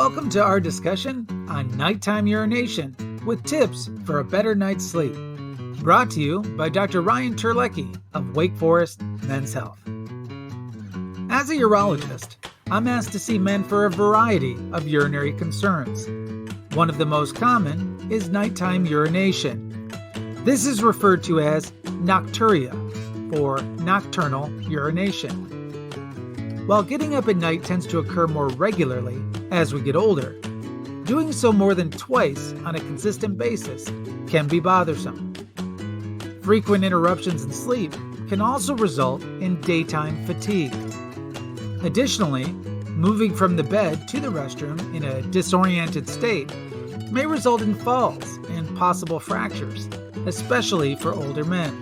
Welcome to our discussion on nighttime urination with tips for a better night's sleep. Brought to you by Dr. Ryan Terlecki of Wake Forest Men's Health. As a urologist, I'm asked to see men for a variety of urinary concerns. One of the most common is nighttime urination. This is referred to as Nocturia, or nocturnal urination. While getting up at night tends to occur more regularly as we get older, doing so more than twice on a consistent basis can be bothersome. Frequent interruptions in sleep can also result in daytime fatigue. Additionally, moving from the bed to the restroom in a disoriented state may result in falls and possible fractures, especially for older men.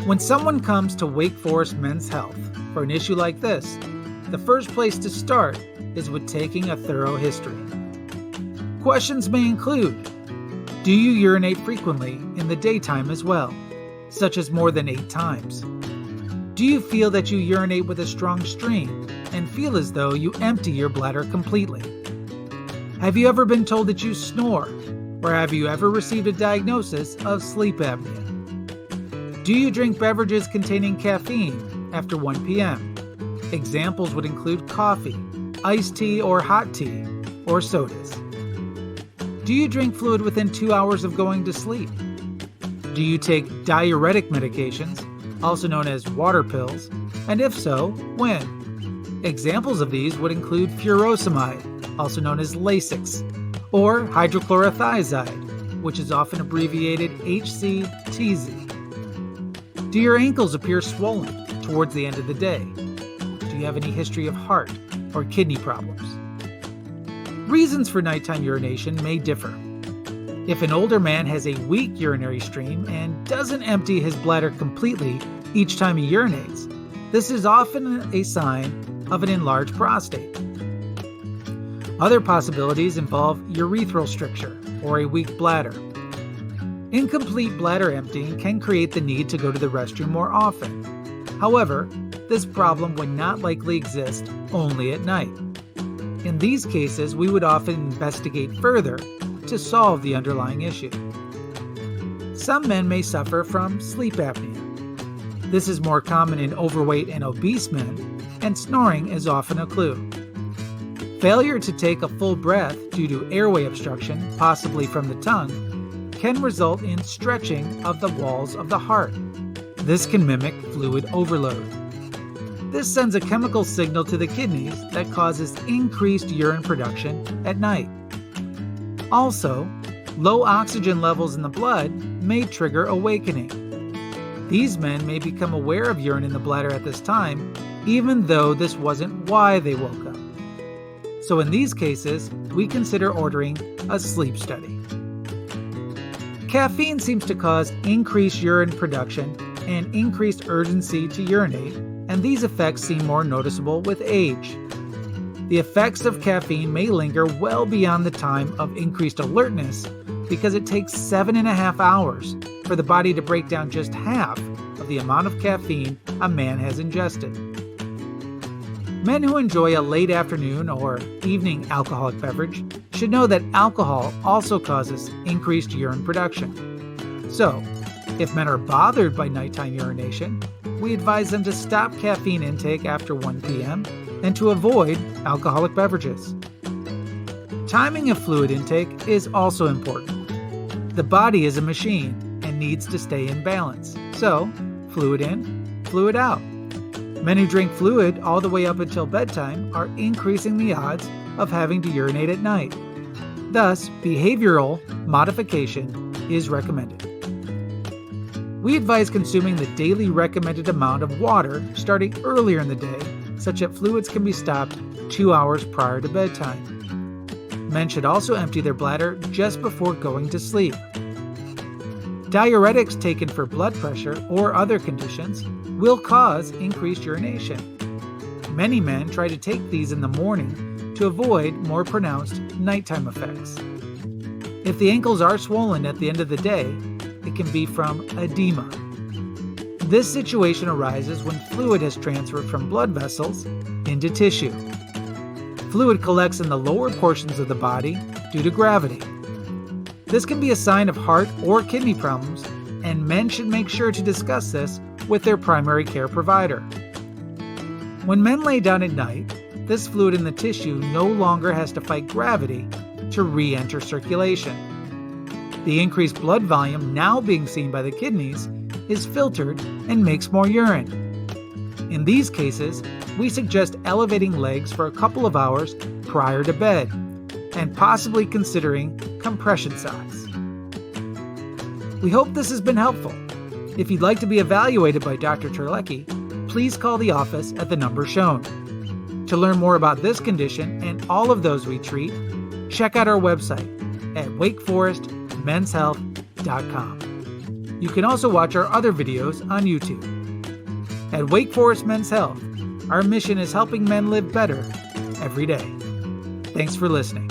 When someone comes to Wake Forest Men's Health for an issue like this, the first place to start is with taking a thorough history. Questions may include: do you urinate frequently in the daytime as well, such as more than 8 times? Do you feel that you urinate with a strong stream and feel as though you empty your bladder completely? Have you ever been told that you snore, or have you ever received a diagnosis of sleep apnea? Do you drink beverages containing caffeine after 1 p.m.? Examples would include coffee, iced tea or hot tea, or sodas. Do you drink fluid within 2 hours of going to sleep? Do you take diuretic medications, also known as water pills, and if so, when? Examples of these would include furosemide, also known as Lasix, or hydrochlorothiazide, which is often abbreviated HCTZ. Do your ankles appear swollen towards the end of the day? Do you have any history of heart or kidney problems? Reasons for nighttime urination may differ. If an older man has a weak urinary stream and doesn't empty his bladder completely each time he urinates, this is often a sign of an enlarged prostate. Other possibilities involve urethral stricture or a weak bladder. Incomplete bladder emptying can create the need to go to the restroom more often. However, this problem would not likely exist only at night. In these cases, we would often investigate further to solve the underlying issue. Some men may suffer from sleep apnea. This is more common in overweight and obese men, and snoring is often a clue. Failure to take a full breath due to airway obstruction, possibly from the tongue, can result in stretching of the walls of the heart. This can mimic fluid overload. This sends a chemical signal to the kidneys that causes increased urine production at night. Also, low oxygen levels in the blood may trigger awakening. These men may become aware of urine in the bladder at this time, even though this wasn't why they woke up. So in these cases, we consider ordering a sleep study. Caffeine seems to cause increased urine production and increased urgency to urinate, and these effects seem more noticeable with age. The effects of caffeine may linger well beyond the time of increased alertness because it takes 7.5 hours for the body to break down just half of the amount of caffeine a man has ingested. Men who enjoy a late afternoon or evening alcoholic beverage should know that alcohol also causes increased urine production. So, if men are bothered by nighttime urination, we advise them to stop caffeine intake after 1 p.m. and to avoid alcoholic beverages. Timing of fluid intake is also important. The body is a machine and needs to stay in balance, so fluid in, fluid out. Men who drink fluid all the way up until bedtime are increasing the odds of having to urinate at night. Thus, behavioral modification is recommended. We advise consuming the daily recommended amount of water starting earlier in the day, such that fluids can be stopped 2 hours prior to bedtime. Men should also empty their bladder just before going to sleep. Diuretics taken for blood pressure or other conditions will cause increased urination. Many men try to take these in the morning to avoid more pronounced nighttime effects. If the ankles are swollen at the end of the day, it can be from edema. This situation arises when fluid has transferred from blood vessels into tissue. fluid collects in the lower portions of the body due to gravity. This can be a sign of heart or kidney problems, and men should make sure to discuss this with their primary care provider. When men lay down at night, this fluid in the tissue no longer has to fight gravity to re-enter circulation. The increased blood volume now being seen by the kidneys is filtered and makes more urine. In these cases, we suggest elevating legs for a couple of hours prior to bed and possibly considering compression socks. We hope this has been helpful. If you'd like to be evaluated by Dr. Terlecki, please call the office at the number shown. To learn more about this condition and all of those we treat, check out our website at wakeforestmenshealth.com. You can also watch our other videos on YouTube. At Wake Forest Men's Health, our mission is helping men live better every day. Thanks for listening.